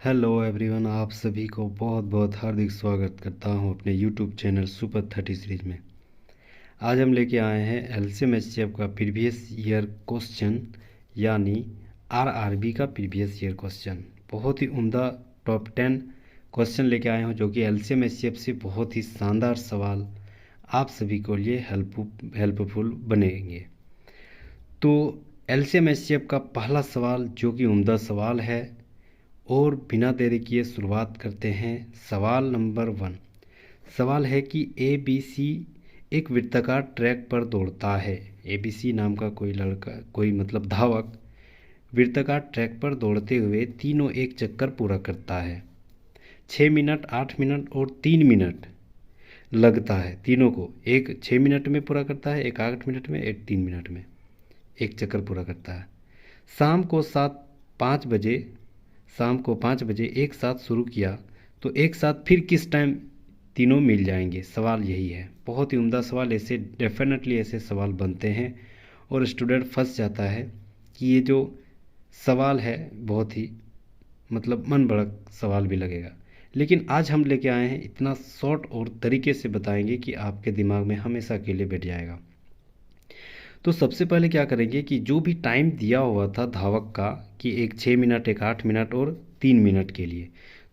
Hello everyone, आप सभी को बहुत बहुत हार्दिक स्वागत करता हूं अपने यूट्यूब चैनल सुपर 30 सीरीज में। आज हम लेके आए हैं एलसीएम एचसीएफ का प्रीवियस ईयर क्वेश्चन, यानी आरआरबी का प्रीवियस ईयर क्वेश्चन। बहुत ही उम्दा टॉप 10 क्वेश्चन लेके आए हूं जो कि एलसीएम एचसीएफ से बहुत ही शानदार सवाल आप सभी को लिए हेल्पफुल बनेंगे। तो एलसीएम एचसीएफ का पहला सवाल जो कि उम्दा सवाल है, और बिना देरी किए शुरुआत करते हैं। सवाल नंबर 1 सवाल है कि ABC एक वृत्ताकार ट्रैक पर दौड़ता है। ABC नाम का कोई लड़का, कोई मतलब धावक, वृत्ताकार ट्रैक पर दौड़ते हुए तीनों एक चक्कर पूरा करता है। 6 मिनट, 8 मिनट और 3 मिनट लगता है तीनों को। एक 6 मिनट में पूरा करता है, एक 8 मिनट में, एक 3 मिनट में एक चक्कर पूरा करता है। शाम को 5 बजे एक साथ शुरू किया तो एक साथ फिर किस टाइम तीनों मिल जाएंगे? सवाल यही है। बहुत ही उम्दा सवाल। ऐसे डेफिनेटली ऐसे सवाल बनते हैं और स्टूडेंट फंस जाता है कि ये जो सवाल है बहुत ही मतलब मन भड़क सवाल भी लगेगा। लेकिन आज हम लेके आए हैं, इतना शॉर्ट और तरीके से बताएंगे कि आपके दिमाग में हमेशा के लिए बैठ जाएगा। तो सबसे पहले क्या करेंगे कि जो भी टाइम दिया हुआ था धावक का कि एक 6 मिनट, एक 8 मिनट और 3 मिनट के लिए,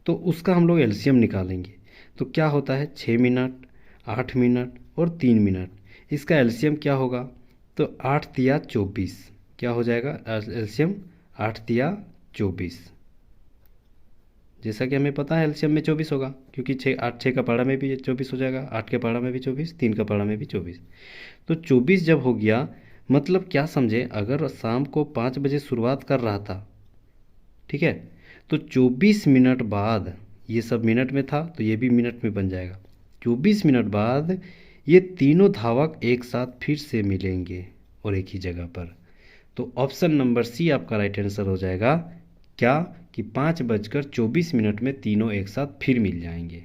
तो उसका हम लोग एलसीएम निकालेंगे। तो क्या होता है 6 मिनट, 8 मिनट और 3 मिनट, इसका एलसीएम क्या होगा? तो 8 तिया 24 क्या हो जाएगा एलसीएम? 8 तिया 24। जैसा कि हमें पता है एलसीएम में 24 होगा, क्योंकि 6 का पहाड़ा में भी 24 हो जाएगा, 8 के पहाड़ा में भी 24, 3 का पहाड़ा में भी 24। तो 24 जब हो गया, मतलब क्या समझे, अगर शाम को 5 बजे शुरुआत कर रहा था, ठीक है, तो 24 मिनट बाद, ये सब मिनट में था तो ये भी मिनट में बन जाएगा। 24 मिनट बाद ये तीनों धावक एक साथ फिर से मिलेंगे और एक ही जगह पर। तो ऑप्शन नंबर सी आपका राइट आंसर हो जाएगा। क्या कि 5:24 में तीनों एक साथ फिर मिल जाएंगे।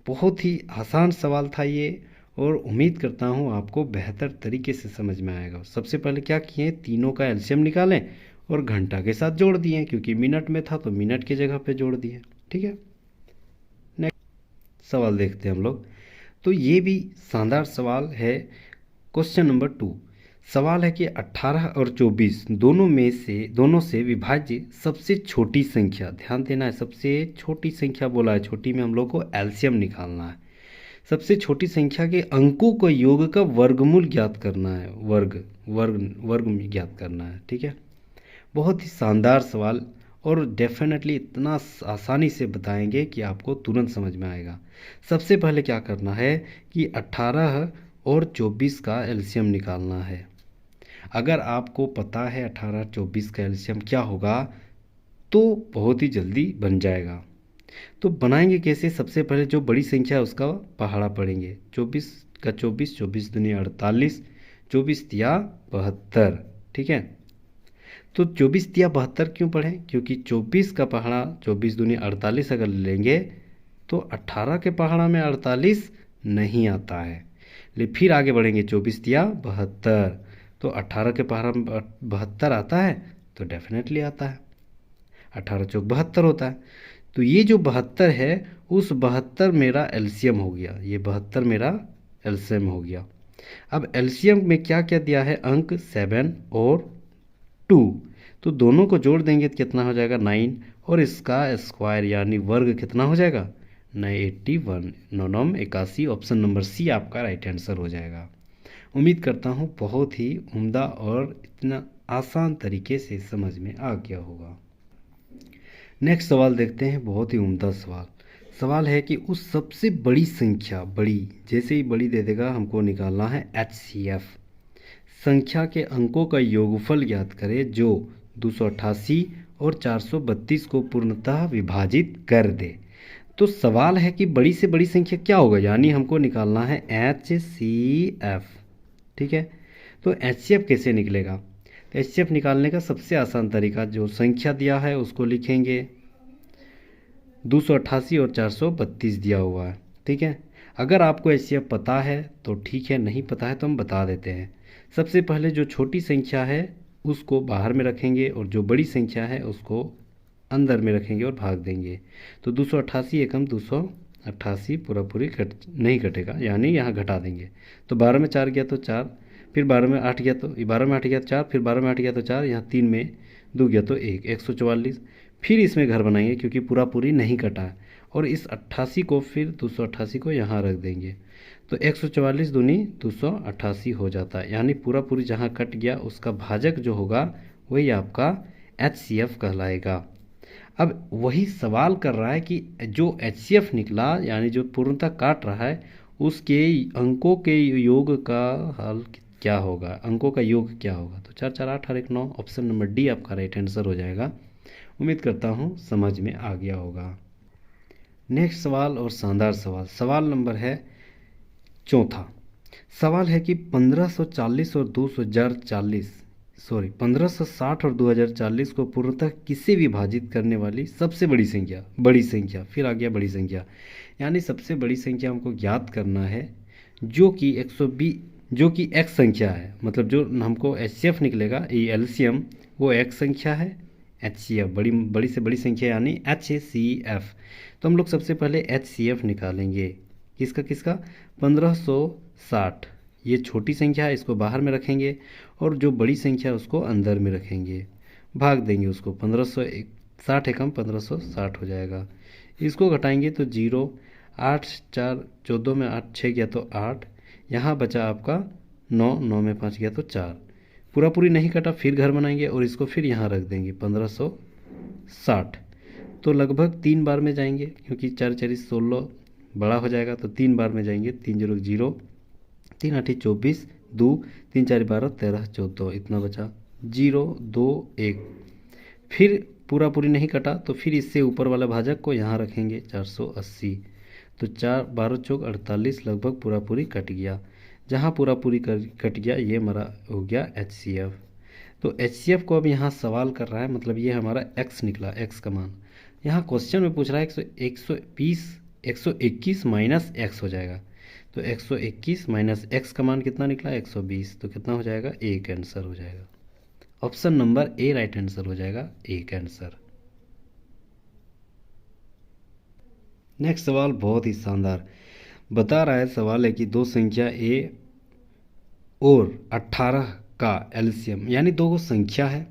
बहुत ही आसान सवाल था ये, और उम्मीद करता हूँ आपको बेहतर तरीके से समझ में आएगा। सबसे पहले क्या किए, तीनों का एलसीएम निकालें और घंटा के साथ जोड़ दिए, क्योंकि मिनट में था तो मिनट की जगह पे जोड़ दिए। ठीक है, नेक्स्ट सवाल देखते हैं हम लोग। तो ये भी शानदार सवाल है। क्वेश्चन नंबर 2 सवाल है कि 18 और 24 दोनों से विभाज्य सबसे छोटी संख्या, ध्यान देना है, सबसे छोटी संख्या बोला है, छोटी में हम लोग को एलसीएम निकालना है। सबसे छोटी संख्या के अंकों को योग का वर्गमूल ज्ञात करना है, वर्ग ज्ञात करना है। ठीक है, बहुत ही शानदार सवाल, और डेफिनेटली इतना आसानी से बताएंगे कि आपको तुरंत समझ में आएगा। सबसे पहले क्या करना है कि 18 और 24 का एलसीएम निकालना है। अगर आपको पता है 18-24 का एलसीएम क्या होगा तो बहुत ही जल्दी बन जाएगा। तो बनाएंगे कैसे? सबसे पहले जो बड़ी संख्या है उसका पहाड़ा पढ़ेंगे। 24 का 24, 24 दूनी 48, 24 तिया 72। ठीक है, तो 24 तिया 72 क्यों पढ़ें? क्योंकि 24 का पहाड़ा 24 दूनी 48 अगर लेंगे तो 18 के पहाड़ा में 48 नहीं आता है। ले फिर आगे बढ़ेंगे, 24 तिया 72, तो 18 के पहाड़ा में 72 आता है? तो डेफिनेटली आता है, 18 चौक 72 होता है। तो ये जो 72 है, उस 72 मेरा एलसीएम हो गया, ये 72 मेरा एलसीएम हो गया। अब एलसीएम में क्या क्या दिया है? अंक 7 और 2, तो दोनों को जोड़ देंगे तो कितना हो जाएगा? 9, और इसका स्क्वायर यानी वर्ग कितना हो जाएगा? 981, 981। ऑप्शन नंबर सी आपका राइट आंसर हो जाएगा। उम्मीद करता हूँ बहुत ही उम्दा और इतना आसान तरीके से समझ में आ गया होगा। नेक्स्ट सवाल देखते हैं, बहुत ही उम्दा सवाल। सवाल है कि उस सबसे बड़ी संख्या, बड़ी जैसे ही बड़ी दे देगा हमको निकालना है एचसीएफ, संख्या के अंकों का योगफल ज्ञात करें जो 288 और 432 को पूर्णतः विभाजित कर दे। तो सवाल है कि बड़ी से बड़ी संख्या क्या होगा, यानी हमको निकालना है एचसीएफ। ठीक है, तो एचसीएफ कैसे निकलेगा? तो एचसीएफ निकालने का सबसे आसान तरीका, जो संख्या दिया है उसको लिखेंगे, 288 और 432 दिया हुआ है। ठीक है, अगर आपको एचसीएफ पता है तो ठीक है, नहीं पता है तो हम बता देते हैं। सबसे पहले जो छोटी संख्या है उसको बाहर में रखेंगे और जो बड़ी संख्या है उसको अंदर में रखेंगे और भाग देंगे। तो 288 एकम 288 पूरा पूरी नहीं कटेगा, यानी यहाँ घटा देंगे। तो 12 में 4 गया तो 4, फिर 12 में 8 गया तो 12 में 8 गया तो 4, फिर 12 में 8 गया तो 4, यहाँ 3 में 2 गया तो 1, 144। फिर इसमें घर बनाएंगे क्योंकि पूरा पूरी नहीं कटा है, और इस 88 को फिर 288 को यहाँ रख देंगे। तो 144 दूनी 288 हो जाता है, यानी पूरा पूरी जहाँ कट गया उसका भाजक जो होगा वही आपका HCF कहलाएगा। अब वही सवाल कर रहा है कि जो HCF निकला, यानी जो पूर्णतः काट रहा है, उसके अंकों के योग का हल क्या होगा, अंकों का योग क्या होगा। तो 4 4 8 और 1 9, ऑप्शन नंबर डी आपका राइट आंसर हो जाएगा। उम्मीद करता हूँ समझ में आ गया होगा। नेक्स्ट सवाल और शानदार सवाल, सवाल नंबर है चौथा। सवाल है कि 1540 और 1560 और 2040 को पूर्णतः किससे विभाजित करने वाली सबसे बड़ी संख्या, फिर आ गया बड़ी संख्या, यानी सबसे बड़ी संख्या हमको ज्ञात करना है जो कि 120, जो कि x संख्या है, मतलब जो हमको HCF निकलेगा, ये LCM वो x संख्या है, HCF बड़ी से बड़ी संख्या यानी HCF। तो हम लोग सबसे पहले HCF निकालेंगे, किसका 1560, ये छोटी संख्या है, इसको बाहर में रखेंगे, और जो बड़ी संख्या है उसको अंदर में रखेंगे, भाग देंगे उसको। 1560 एकम 1560 हो जाएगा। इसको घटाएंगे तो 0, 8 4 14 में 8 6 गया तो 8, यहाँ बचा आपका 9, 9 में 5 गया तो 4, पूरा पूरी नहीं कटा, फिर घर बनाएंगे और इसको फिर यहाँ रख देंगे 1560। तो लगभग 3 बार में जाएंगे, क्योंकि 4 4 16 बड़ा हो जाएगा, तो 3 बार में जाएंगे। 3 0 0, 3 8 24, 2 3 4 12 13 14, इतना बचा 0 2 1। फिर पूरा पूरी नहीं कटा, तो फिर इससे ऊपर वाला भाजक को यहाँ रखेंगे 480। तो 4 12 चौक 48, लगभग पूरा पूरी कट गया। जहाँ पूरा पूरी कट गया ये हमारा हो गया HCF। तो HCF को अब यहाँ सवाल कर रहा है, मतलब ये हमारा x निकला, x का मान। यहाँ क्वेश्चन में पूछ रहा है 121 माइनस x हो जाएगा। तो 121 माइनस x का मान कितना निकला, 120, तो कितना हो जाएगा, एक आंसर हो जाएगा। Option number A right answer हो जाएगा, एक आंसर। नेक्स्ट सवाल बहुत ही शानदार बता रहा है, सवाल है कि दो संख्या a और 18 का LCM, यानी दो संख्या है,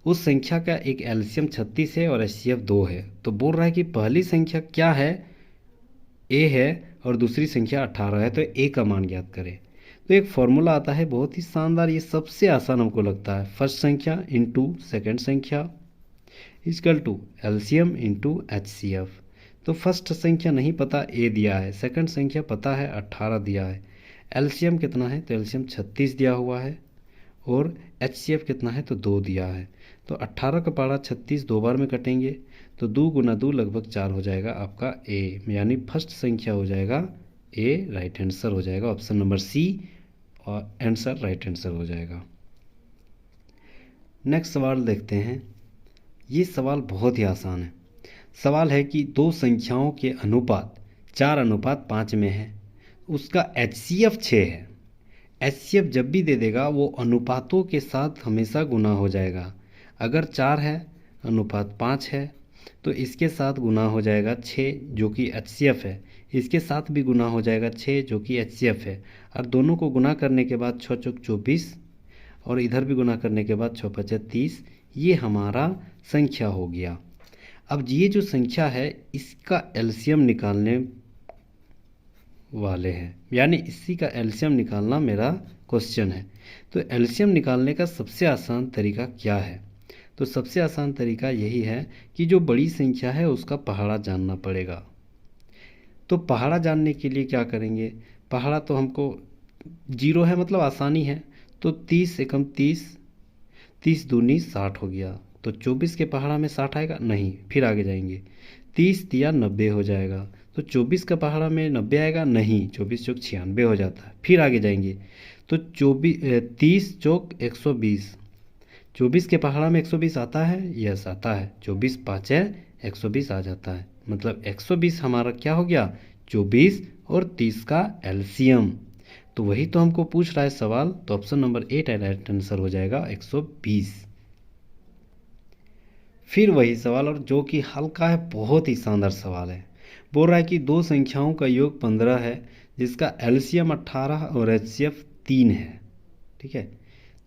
उस संख्या का एक LCM 36 है और HCF 2 है। तो बोल रहा है कि पहली संख्या क्या है, a है, और दूसरी संख्या 18 है, तो a का मान ज्ञात करें। तो एक फॉर्मूला आता है बहुत ही शानदार, ये सबसे आसान हमको लगता है, फर्स्ट संख्या इंटू सेकेंड संख्या equal to LCM into HCF। तो फर्स्ट संख्या नहीं पता, a दिया है, सेकंड संख्या पता है 18 दिया है, LCM कितना है, तो LCM 36 दिया हुआ है, और HCF कितना है, तो 2 दिया है। तो 18 का पारा 36 दो बार में कटेंगे, तो 2 गुना 2 लगभग 4 हो जाएगा आपका a, यानी फर्स्ट संख्या हो जाएगा a, राइट आंसर हो जाएगा। ऑप्शन नंबर C और आंसर राइट आंसर हो जाएगा। नेक्स्ट सवाल देखते हैं, ये सवाल बहुत ही आसान है। सवाल है कि दो संख्याओं के अनुपात 4:5 में है, उसका HCF 6 है। HCF जब भी दे देगा वो अनुपातों के साथ हमेशा गुना हो जाएगा। अगर 4 है अनुपात 5 है तो इसके साथ गुना हो जाएगा 6 जो कि HCF है, इसके साथ भी गुना हो जाएगा 6 जो कि HCF है, और दोनों को गुना करने के बाद 6 चौक 24 और इधर भी गुना करने के बाद 6 5 30, ये हमारा संख्या हो गया। अब ये जो संख्या है इसका LCM निकालने वाले हैं, यानी इसी का LCM निकालना मेरा क्वेश्चन है। तो LCM निकालने का सबसे आसान तरीका क्या है, तो सबसे आसान तरीका यही है कि जो बड़ी संख्या है उसका पहाड़ा जानना पड़ेगा। तो पहाड़ा जानने के लिए क्या करेंगे, पहाड़ा तो हमको 0 है, मतलब आसानी है, तो 30 एकम 30, 30 दूनी 60 हो गया। तो 24 के पहाड़ा में 60 आएगा नहीं, फिर आगे जाएंगे, 30 दिया 90 हो जाएगा। तो 24 का पहाड़ा में 90 आएगा नहीं, 24 चौक 96 हो जाता है, फिर आगे जाएंगे तो 30 चौक 120, 24 के पहाड़ा में 120 आता है, यस आता है, 24 5 है 120 आ जाता है, मतलब 120 हमारा क्या हो गया, 24 और 30 का LCM। तो वही तो हमको पूछ रहा है सवाल, तो ऑप्शन नंबर 8 राइट आंसर हो जाएगा 120। फिर वही सवाल, और जो कि हल्का है, बहुत ही शानदार सवाल है। बोल रहा है कि दो संख्याओं का योग 15 है जिसका एलसीएम 18 और एचसीएफ 3 है। ठीक है,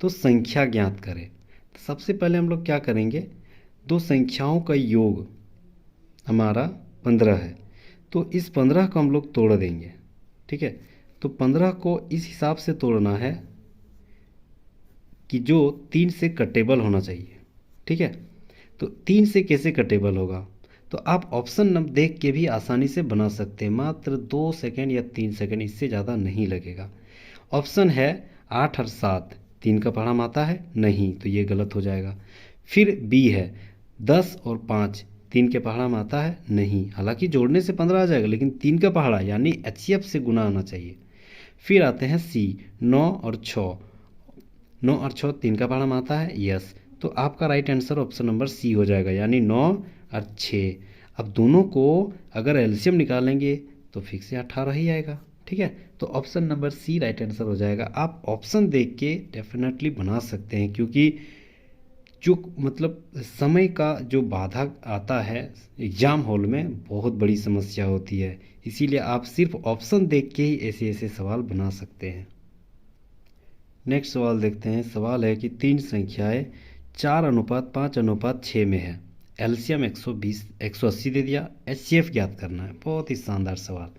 तो संख्या ज्ञात करें। तो सबसे पहले हम लोग क्या करेंगे, दो संख्याओं का योग हमारा 15 है, तो इस 15 को हम लोग तोड़ देंगे। ठीक है, तो 15 को इस हिसाब से तोड़ना है कि जो 3 से कटेबल होना चाहिए। ठीक है, तो 3 से कैसे कटेबल होगा, तो आप ऑप्शन नंबर देख के भी आसानी से बना सकते हैं, मात्र 2 सेकंड या 3 सेकंड, इससे ज़्यादा नहीं लगेगा। ऑप्शन है 8 और 7, 3 का पहाड़ा में आता है नहीं, तो ये गलत हो जाएगा। फिर बी है 10 और 5, 3 के पहाड़ा में आता है नहीं, हालांकि जोड़ने से 15 आ जाएगा, लेकिन 3 का पहाड़ा यानी एचसीएफ से गुना आना चाहिए। फिर आते हैं सी 9 और 6, 9 और 6 3 का पहाड़ा में आता है यस, तो आपका right answer option number C हो जाएगा, यानी 9 और 6। अब दोनों को अगर एलसीएम निकालेंगे तो फिक्स से 18 ही आएगा। ठीक है, तो option number C right answer हो जाएगा। आप ऑप्शन देख के डेफिनेटली बना सकते हैं, क्योंकि जो मतलब समय का जो बाधा आता है एग्ज़ाम हॉल में, बहुत बड़ी समस्या होती है, इसीलिए आप सिर्फ ऑप्शन देख के ही ऐसे ऐसे सवाल बना सकते हैं। नेक्स्ट सवाल देखते हैं। सवाल है कि तीन संख्याएं 4:5:6 में है, एलसीएम 180 दे दिया, एचसीएफ ज्ञात करना है। बहुत ही शानदार सवाल,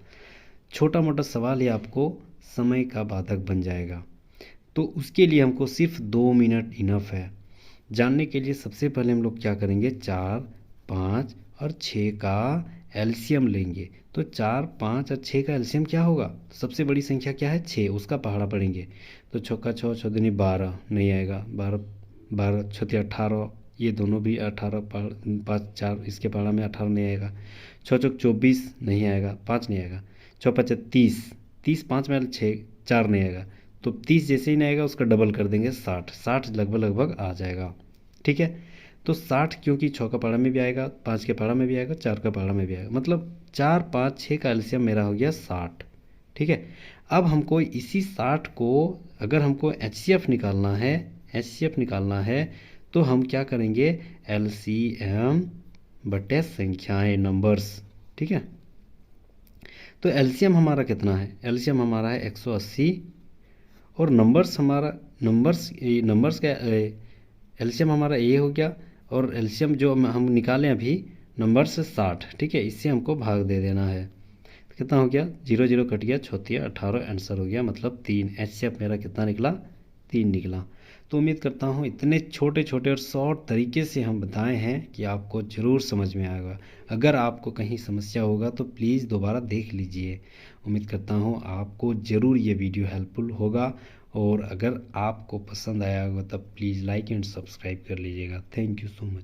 छोटा मोटा सवाल ही आपको समय का बाधक बन जाएगा। तो उसके लिए हमको सिर्फ 2 मिनट इनफ है। जानने के लिए सबसे पहले हम लोग क्या करेंगे, 4, 5 और 6 का एलसीएम लेंगे। तो 4, 5 और 6 का एलसीएम क्या होगा, सबसे बड़ी संख्या क्या है 6, उसका पहाड़ा पढ़ेंगे। तो 6 का 6, 6 दूनी 12 नहीं आएगा, 12 12 6 18, ये दोनों भी 18, 5 4 इसके पहाड़ा में 18 नहीं आएगा। 6 चौक 24 नहीं आएगा, 5 नहीं आएगा। 6 5 30, 30 5 में 6 4 नहीं आएगा, तो 30 जैसे ही नहीं आएगा उसका डबल कर देंगे 60, 60 लगभग आ जाएगा। ठीक है, तो 60 क्योंकि 6 का पहाड़ा में भी आएगा, 5 के पहाड़ा में भी आएगा, 4 का पहाड़ा में भी आएगा, मतलब 4 5 6 का एलसीएम मेरा हो गया 60। ठीक है, अब हमको इसी 60 को अगर हमको एचसीएफ निकालना है तो हम क्या करेंगे, एलसीएम बटे संख्याएं, नंबर्स। ठीक है, तो एलसीएम हमारा कितना है, एलसीएम हमारा है 180, और नंबर्स का एलसीएम हमारा ये हो गया, और एलसीएम जो हम निकालें अभी नंबर से 60। ठीक है, इससे हमको भाग दे देना है, तो कितना हो गया, 0 0 कट गया, 6 18 आंसर हो गया, मतलब 3। एचसीएफ मेरा कितना निकला, 3 निकला। तो उम्मीद करता हूँ इतने छोटे छोटे और शॉर्ट तरीके से हम बताए हैं कि आपको ज़रूर समझ में आएगा। अगर आपको कहीं समस्या होगा तो प्लीज़ दोबारा देख लीजिए। उम्मीद करता हूँ आपको ज़रूर ये वीडियो हेल्पफुल होगा, और अगर आपको पसंद आया होगा तब प्लीज़ लाइक एंड सब्सक्राइब कर लीजिएगा। Thank you so much.